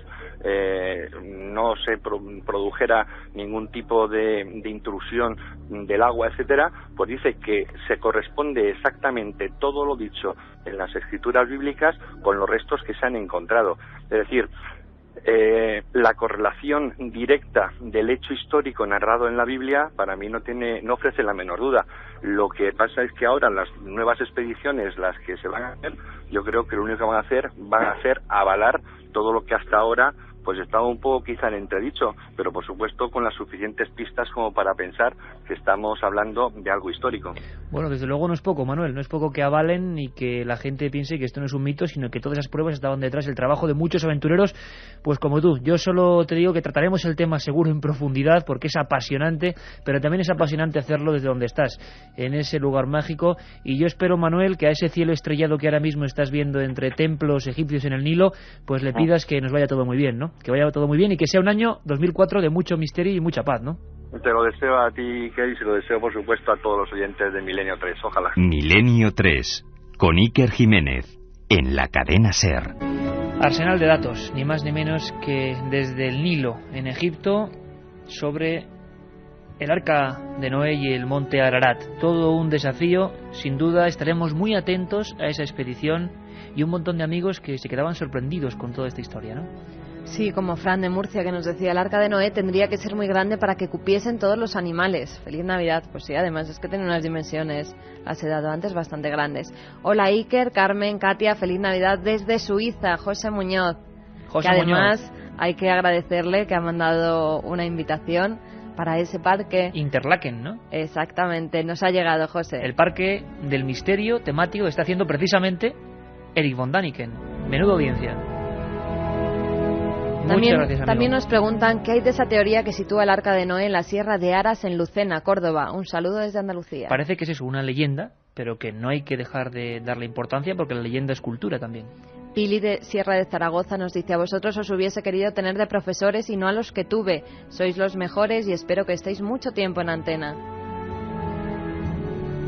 no se produjera ningún tipo de intrusión del agua, etcétera, pues dice que se corresponde exactamente todo lo dicho en las escrituras bíblicas con los restos que se han encontrado. Es decir, la correlación directa del hecho histórico narrado en la Biblia para mí no ofrece la menor duda. Lo que pasa es que ahora las nuevas expediciones, las que se van a hacer, yo creo que lo único que van a hacer avalar todo lo que hasta ahora pues estaba un poco quizá en entredicho, pero por supuesto con las suficientes pistas como para pensar que estamos hablando de algo histórico. Bueno, desde luego no es poco, Manuel, no es poco que avalen y que la gente piense que esto no es un mito, sino que todas esas pruebas estaban detrás del trabajo de muchos aventureros, pues como tú. Yo solo te digo que trataremos el tema seguro en profundidad, porque es apasionante, pero también es apasionante hacerlo desde donde estás, en ese lugar mágico, y yo espero, Manuel, que a ese cielo estrellado que ahora mismo estás viendo entre templos egipcios en el Nilo, pues le pidas que nos vaya todo muy bien, ¿no? Que vaya todo muy bien y que sea un año 2004 de mucho misterio y mucha paz, ¿no? Te lo deseo a ti, Kelly, y se lo deseo, por supuesto, a todos los oyentes de Milenio 3. Ojalá. Milenio 3, con Iker Jiménez, en la cadena SER. Arsenal de datos, ni más ni menos que desde el Nilo, en Egipto, sobre el Arca de Noé y el monte Ararat. Todo un desafío, sin duda estaremos muy atentos a esa expedición y un montón de amigos que se quedaban sorprendidos con toda esta historia, ¿no? Sí, como Fran de Murcia, que nos decía, el Arca de Noé tendría que ser muy grande para que cupiesen todos los animales. Feliz Navidad. Pues sí, además es que tiene unas dimensiones, las he dado antes, bastante grandes. Hola Iker, Carmen, Katia, feliz Navidad desde Suiza, José Muñoz. José que además Muñoz. Hay que agradecerle que ha mandado una invitación para ese parque. Interlaken, ¿no? Exactamente, nos ha llegado, José. El parque del misterio temático que está haciendo precisamente Eric von Daniken. Menuda audiencia. Muchas gracias, amigo. También nos preguntan qué hay de esa teoría que sitúa el Arca de Noé en la Sierra de Aras, en Lucena, Córdoba. Un saludo desde Andalucía. Parece que es eso, una leyenda, pero que no hay que dejar de darle importancia porque la leyenda es cultura también. Pili de Sierra de Zaragoza nos dice: a vosotros os hubiese querido tener de profesores y no a los que tuve. Sois los mejores y espero que estéis mucho tiempo en antena.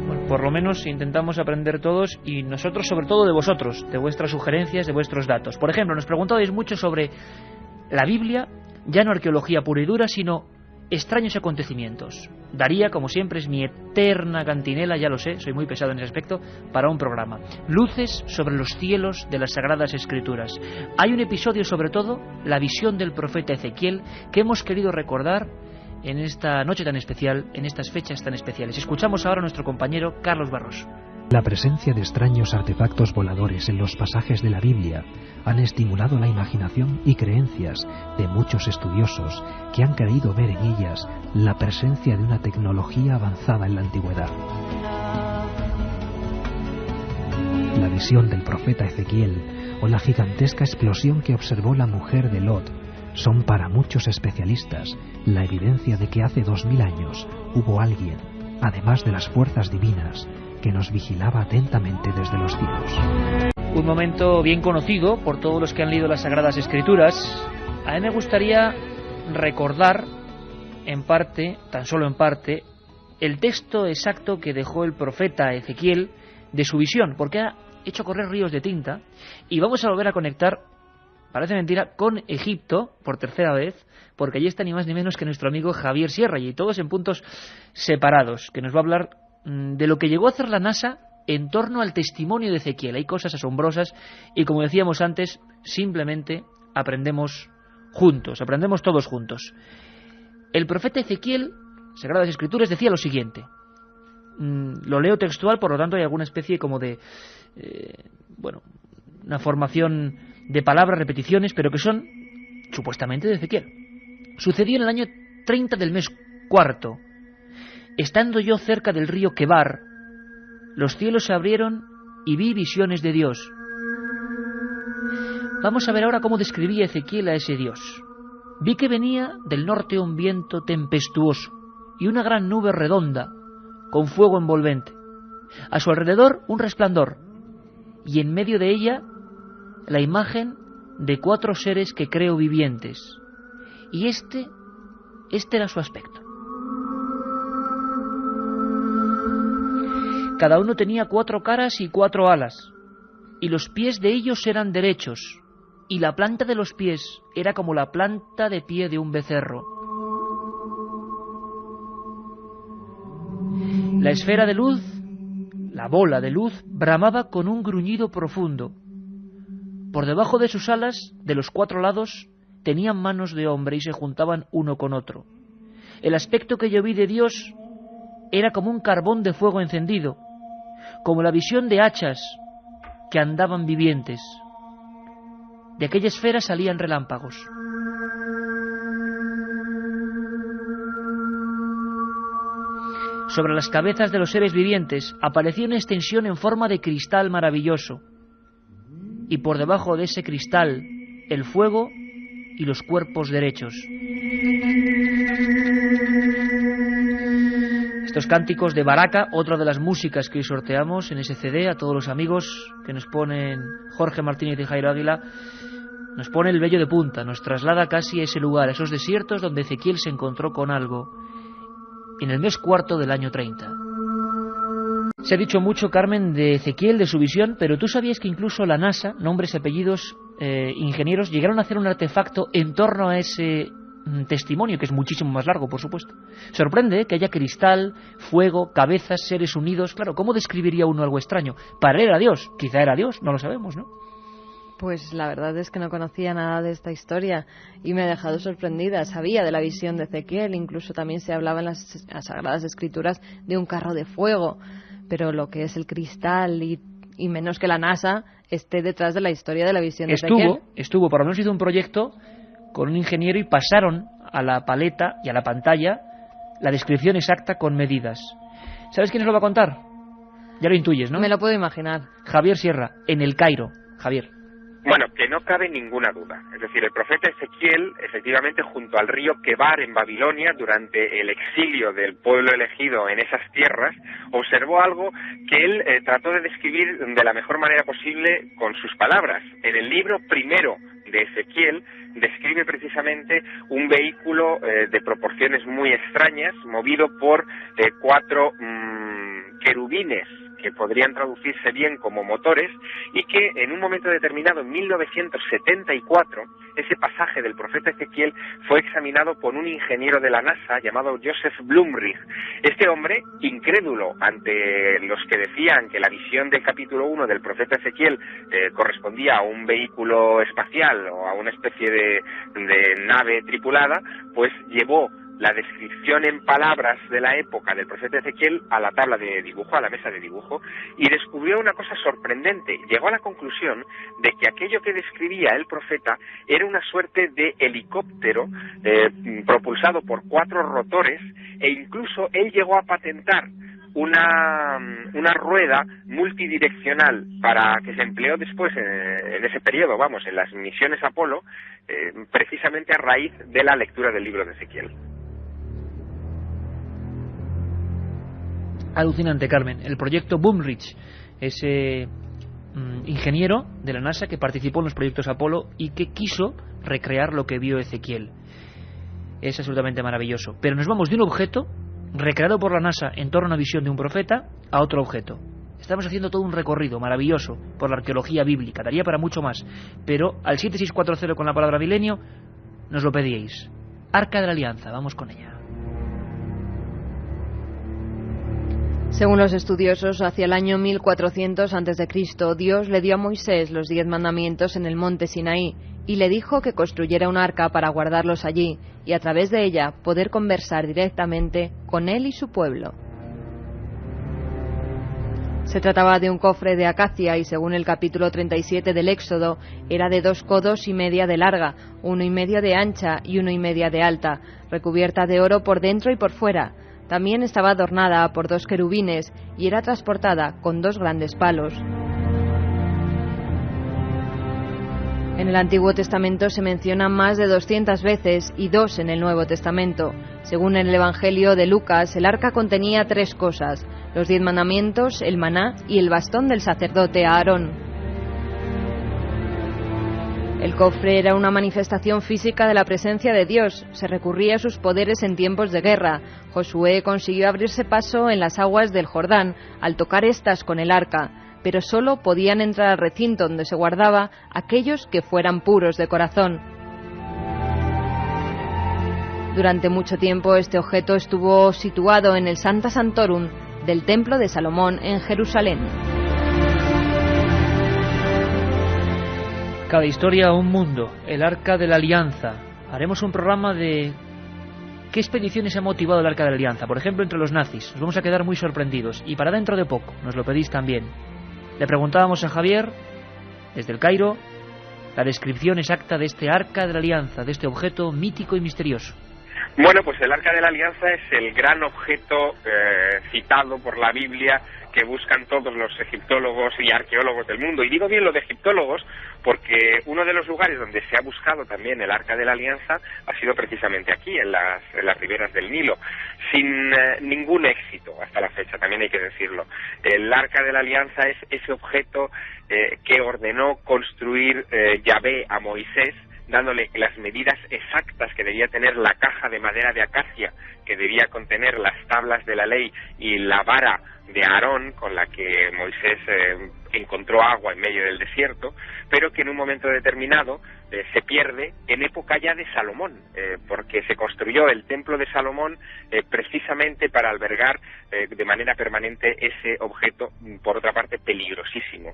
Bueno, por lo menos intentamos aprender todos y nosotros sobre todo de vosotros, de vuestras sugerencias, de vuestros datos. Por ejemplo, nos preguntabais mucho sobre la Biblia, ya no arqueología pura y dura, sino extraños acontecimientos. Daría, como siempre, es mi eterna cantinela, ya lo sé, soy muy pesado en ese aspecto, para un programa. Luces sobre los cielos de las Sagradas Escrituras. Hay un episodio, sobre todo, la visión del profeta Ezequiel, que hemos querido recordar en esta noche tan especial, en estas fechas tan especiales. Escuchamos ahora a nuestro compañero Carlos Barros. La presencia de extraños artefactos voladores en los pasajes de la Biblia han estimulado la imaginación y creencias de muchos estudiosos que han creído ver en ellas la presencia de una tecnología avanzada en la antigüedad. La visión del profeta Ezequiel o la gigantesca explosión que observó la mujer de Lot son para muchos especialistas la evidencia de que hace 2000 años hubo alguien, además de las fuerzas divinas, que nos vigilaba atentamente desde los cielos. Un momento bien conocido por todos los que han leído las Sagradas Escrituras. A mí me gustaría recordar, en parte, tan solo en parte, el texto exacto que dejó el profeta Ezequiel de su visión, porque ha hecho correr ríos de tinta, y vamos a volver a conectar, parece mentira, con Egipto, por tercera vez, porque allí está ni más ni menos que nuestro amigo Javier Sierra, y todos en puntos separados, que nos va a hablar de lo que llegó a hacer la NASA en torno al testimonio de Ezequiel. Hay cosas asombrosas y, como decíamos antes, simplemente aprendemos juntos, aprendemos todos juntos. El profeta Ezequiel, Sagradas Escrituras, decía lo siguiente. Lo leo textual, por lo tanto hay alguna especie como de una formación de palabras, repeticiones, pero que son supuestamente de Ezequiel. Sucedió en el año 30 del mes cuarto. Estando yo cerca del río Quebar, los cielos se abrieron y vi visiones de Dios. Vamos a ver ahora cómo describía Ezequiel a ese Dios. Vi que venía del norte un viento tempestuoso y una gran nube redonda con fuego envolvente. A su alrededor un resplandor y en medio de ella la imagen de 4 seres que creo vivientes. Y este era su aspecto. Cada uno tenía 4 caras y 4 alas, y los pies de ellos eran derechos, y la planta de los pies era como la planta de pie de un becerro. La esfera de luz, la bola de luz, bramaba con un gruñido profundo. Por debajo de sus alas, de los 4 lados, tenían manos de hombre y se juntaban uno con otro. El aspecto que yo vi de Dios era como un carbón de fuego encendido, como la visión de hachas que andaban vivientes. De aquella esfera salían relámpagos. Sobre las cabezas de los seres vivientes aparecía una extensión en forma de cristal maravilloso, y por debajo de ese cristal el fuego y los cuerpos derechos. Estos cánticos de Baraka, otra de las músicas que hoy sorteamos en ese CD, a todos los amigos que nos ponen Jorge Martínez y Jairo Águila, nos pone el vello de punta, nos traslada casi a ese lugar, a esos desiertos donde Ezequiel se encontró con algo en el mes cuarto del año 30. Se ha dicho mucho, Carmen, de Ezequiel, de su visión, pero ¿tú sabías que incluso la NASA, nombres y apellidos, ingenieros, llegaron a hacer un artefacto en torno a ese testimonio, que es muchísimo más largo, por supuesto? Sorprende que haya cristal, fuego, cabezas, seres unidos. Claro, ¿cómo describiría uno algo extraño? Para él era Dios, quizá era Dios, no lo sabemos, ¿no? Pues la verdad es que no conocía nada de esta historia y me ha dejado sorprendida. Sabía de la visión de Ezequiel, incluso también se hablaba en las Sagradas Escrituras de un carro de fuego, pero lo que es el cristal y menos que la NASA esté detrás de la historia de la visión de Ezequiel. Estuvo, por lo menos hizo un proyecto con un ingeniero y pasaron a la paleta y a la pantalla la descripción exacta con medidas. ¿Sabes quién nos lo va a contar? Ya lo intuyes, ¿no? Me lo puedo imaginar. Javier Sierra, en el Cairo. Javier. Bueno, que no cabe ninguna duda. Es decir, el profeta Ezequiel, efectivamente, junto al río Quebar en Babilonia, durante el exilio del pueblo elegido en esas tierras, observó algo que él trató de describir de la mejor manera posible con sus palabras. En el libro primero de Ezequiel describe precisamente un vehículo de proporciones muy extrañas, movido por 4 querubines, que podrían traducirse bien como motores, y que en un momento determinado, en 1974, ese pasaje del profeta Ezequiel fue examinado por un ingeniero de la NASA llamado Joseph Blumrich. Este hombre, incrédulo ante los que decían que la visión del capítulo 1 del profeta Ezequiel correspondía a un vehículo espacial o a una especie de nave tripulada, pues llevó la descripción en palabras de la época del profeta Ezequiel a la tabla de dibujo, a la mesa de dibujo, y descubrió una cosa sorprendente. Llegó a la conclusión de que aquello que describía el profeta era una suerte de helicóptero propulsado por 4 rotores, e incluso él llegó a patentar una rueda multidireccional para que se empleó después en ese periodo, en las misiones Apolo, precisamente a raíz de la lectura del libro de Ezequiel. Alucinante, Carmen. El proyecto Blumrich, ese ingeniero de la NASA que participó en los proyectos Apolo y que quiso recrear lo que vio Ezequiel. Es absolutamente maravilloso. Pero nos vamos de un objeto recreado por la NASA en torno a una visión de un profeta a otro objeto. Estamos haciendo todo un recorrido maravilloso por la arqueología bíblica. Daría para mucho más. Pero al 7640 con la palabra milenio nos lo pedíais. Arca de la Alianza, vamos con ella. Según los estudiosos, hacia el año 1400 a.C., Dios le dio a Moisés los 10 mandamientos en el monte Sinaí y le dijo que construyera un arca para guardarlos allí y a través de ella poder conversar directamente con él y su pueblo. Se trataba de un cofre de acacia y según el capítulo 37 del Éxodo era de 2,5 codos de larga, 1,5 de ancha y 1,5 de alta, recubierta de oro por dentro y por fuera. También estaba adornada por 2 querubines y era transportada con 2 grandes palos. En el Antiguo Testamento se menciona más de 200 veces y 2 en el Nuevo Testamento. Según el Evangelio de Lucas, el arca contenía 3 cosas: los 10 mandamientos, el maná y el bastón del sacerdote Aarón. El cofre era una manifestación física de la presencia de Dios. Se recurría a sus poderes en tiempos de guerra. Josué consiguió abrirse paso en las aguas del Jordán al tocar estas con el arca, pero solo podían entrar al recinto donde se guardaba aquellos que fueran puros de corazón. Durante mucho tiempo este objeto estuvo situado en el Sancta Sanctorum del Templo de Salomón en Jerusalén. Cada historia un mundo, el Arca de la Alianza. Haremos un programa de qué expediciones ha motivado el Arca de la Alianza. Por ejemplo, entre los nazis. Nos vamos a quedar muy sorprendidos. Y para dentro de poco, nos lo pedís también. Le preguntábamos a Javier, desde el Cairo, la descripción exacta de este Arca de la Alianza, de este objeto mítico y misterioso. Bueno, pues el Arca de la Alianza es el gran objeto citado por la Biblia que buscan todos los egiptólogos y arqueólogos del mundo. Y digo bien lo de egiptólogos porque uno de los lugares donde se ha buscado también el Arca de la Alianza ha sido precisamente aquí, en las riberas del Nilo, sin ningún éxito hasta la fecha, también hay que decirlo. El Arca de la Alianza es ese objeto que ordenó construir Yahvé a Moisés, dándole las medidas exactas que debía tener la caja de madera de acacia, que debía contener las tablas de la ley y la vara de Aarón con la que Moisés encontró agua en medio del desierto, pero que en un momento determinado se pierde en época ya de Salomón, porque se construyó el templo de Salomón precisamente para albergar de manera permanente ese objeto, por otra parte peligrosísimo,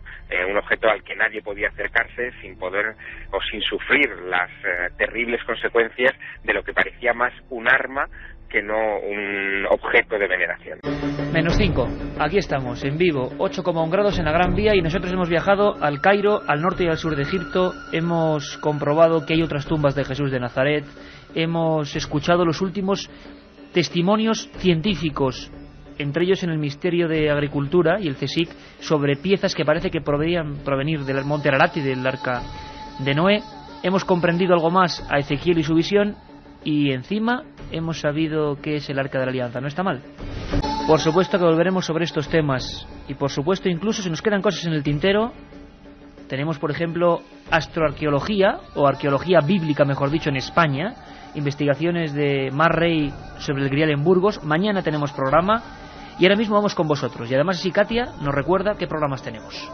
un objeto al que nadie podía acercarse sin poder o sin sufrir las terribles consecuencias de lo que parecía más un arma que no un objeto de veneración. -5, aquí estamos, en vivo, 8,1 grados en la Gran Vía, y nosotros hemos viajado al Cairo, al norte y al sur de Egipto. Hemos comprobado que hay otras tumbas de Jesús de Nazaret, hemos escuchado los últimos testimonios científicos, entre ellos en el Ministerio de Agricultura y el CSIC, sobre piezas que parece que podrían provenir del monte Ararat y del Arca de Noé. Hemos comprendido algo más a Ezequiel y su visión, y encima hemos sabido qué es el Arca de la Alianza. No está mal. Por supuesto que volveremos sobre estos temas, y por supuesto incluso si nos quedan cosas en el tintero, tenemos por ejemplo astroarqueología, o arqueología bíblica mejor dicho, en España, investigaciones de Mar Rey sobre el Grial en Burgos. Mañana tenemos programa y ahora mismo vamos con vosotros, y además así Katia nos recuerda qué programas tenemos.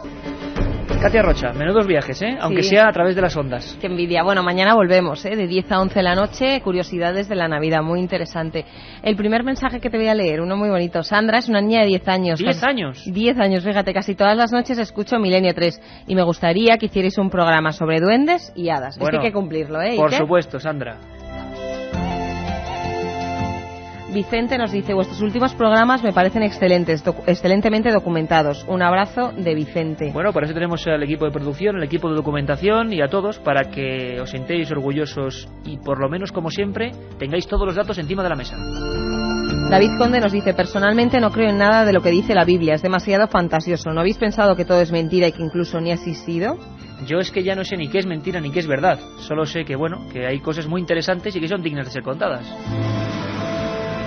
Katia Rocha, menudos viajes, aunque sí, sea a través de las ondas. Qué envidia. Bueno, mañana volvemos, de 10 a 11 de la noche, curiosidades de la Navidad, muy interesante. El primer mensaje que te voy a leer, uno muy bonito. Sandra es una niña de 10 años. ¿10 años? 10 años, fíjate, casi todas las noches escucho Milenio 3 y me gustaría que hicierais un programa sobre duendes y hadas. Bueno, es que hay que cumplirlo, Por supuesto, Sandra. Vicente nos dice, vuestros últimos programas me parecen excelentes, excelentemente documentados. Un abrazo de Vicente. Bueno, para eso tenemos al equipo de producción, al equipo de documentación y a todos, para que os sintéis orgullosos y por lo menos, como siempre, tengáis todos los datos encima de la mesa. David Conde nos dice, personalmente no creo en nada de lo que dice la Biblia, es demasiado fantasioso. ¿No habéis pensado que todo es mentira y que incluso ni ha existido? Yo es que ya no sé ni qué es mentira ni qué es verdad. Solo sé que, bueno, que hay cosas muy interesantes y que son dignas de ser contadas.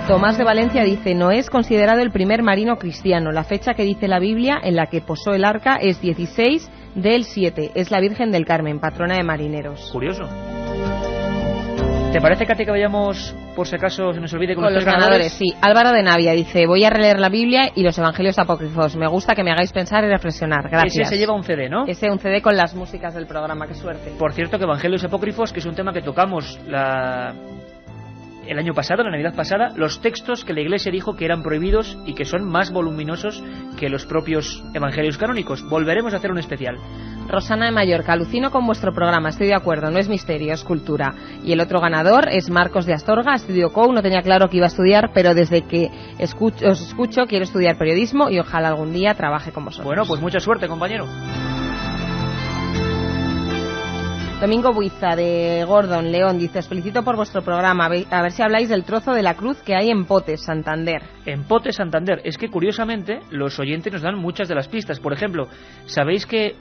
Tomás de Valencia dice, Noé es considerado el primer marino cristiano. La fecha que dice la Biblia en la que posó el arca es 16 del 7. Es la Virgen del Carmen, patrona de marineros. Curioso. ¿Te parece, Katia, que vayamos, por si acaso se nos olvide, con los ganadores? Sí. Álvaro de Navia dice, voy a releer la Biblia y los evangelios apócrifos. Me gusta que me hagáis pensar y reflexionar. Gracias. Ese se lleva un CD, ¿no? Ese, un CD con las músicas del programa. Qué suerte. Por cierto, que evangelios apócrifos, que es un tema que tocamos el año pasado, la Navidad pasada, los textos que la Iglesia dijo que eran prohibidos y que son más voluminosos que los propios evangelios canónicos. Volveremos a hacer un especial. Rosana de Mallorca, alucino con vuestro programa, estoy de acuerdo, no es misterio, es cultura. Y el otro ganador es Marcos de Astorga, estudió COU, no tenía claro que iba a estudiar, pero desde que os escucho quiero estudiar periodismo y ojalá algún día trabaje con vosotros. Bueno, pues mucha suerte, compañero. Domingo Buiza de Gordon, León, dice, os felicito por vuestro programa, a ver si habláis del trozo de la cruz que hay en Potes, Santander. En Potes, Santander. Es que curiosamente los oyentes nos dan muchas de las pistas. Por ejemplo, ¿sabéis que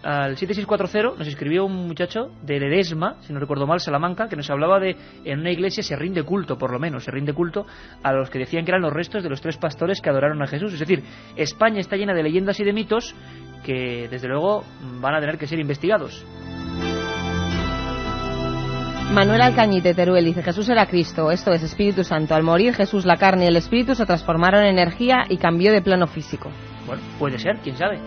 al 7640 nos escribió un muchacho de Ledesma, si no recuerdo mal, Salamanca, que nos hablaba de en una iglesia se rinde culto, por lo menos, se rinde culto a los que decían que eran los restos de los 3 pastores que adoraron a Jesús? Es decir, España está llena de leyendas y de mitos que, desde luego, van a tener que ser investigados. Manuel Alcañite, Teruel, dice: Jesús era Cristo, esto es Espíritu Santo. Al morir Jesús, la carne y el espíritu se transformaron en energía y cambió de plano físico. Bueno, puede ser, quién sabe.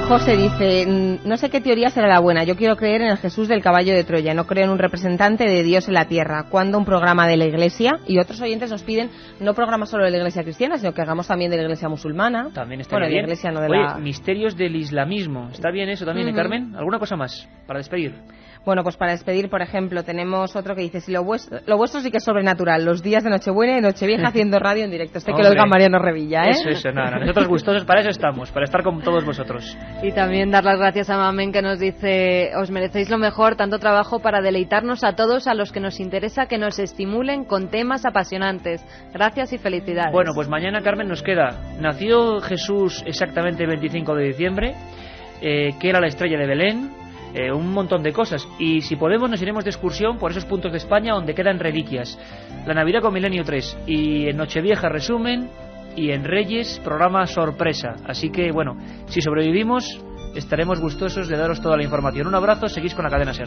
José dice: no sé qué teoría será la buena, yo quiero creer en el Jesús del caballo de Troya, no creo en un representante de Dios en la tierra. ¿Cuándo un programa de la Iglesia? Y otros oyentes nos piden no programas solo de la Iglesia cristiana, sino que hagamos también de la Iglesia musulmana. También está bien. De la Iglesia, no de Oye, misterios del islamismo, ¿está bien eso también, Carmen? ¿Alguna cosa más para despedir? Bueno, pues para despedir, por ejemplo, tenemos otro que dice: si lo vuestro sí que es sobrenatural, los días de Nochebuena y Nochevieja haciendo radio en directo. Que lo diga Mariano Revilla, ¿eh? Eso, nada. Nosotros gustosos para eso estamos, para estar con todos vosotros. Y también dar las gracias a Mamen, que nos dice: os merecéis lo mejor, tanto trabajo para deleitarnos a todos, a los que nos interesa que nos estimulen con temas apasionantes. Gracias y felicidades. Bueno, pues mañana, Carmen, nos queda: nació Jesús exactamente el 25 de diciembre, que era la estrella de Belén, un montón de cosas, y si podemos nos iremos de excursión por esos puntos de España donde quedan reliquias. La Navidad con Milenio 3, y en Nochevieja resumen, y en Reyes programa sorpresa. Así que bueno, si sobrevivimos estaremos gustosos de daros toda la información. Un abrazo, seguís con la cadena SER.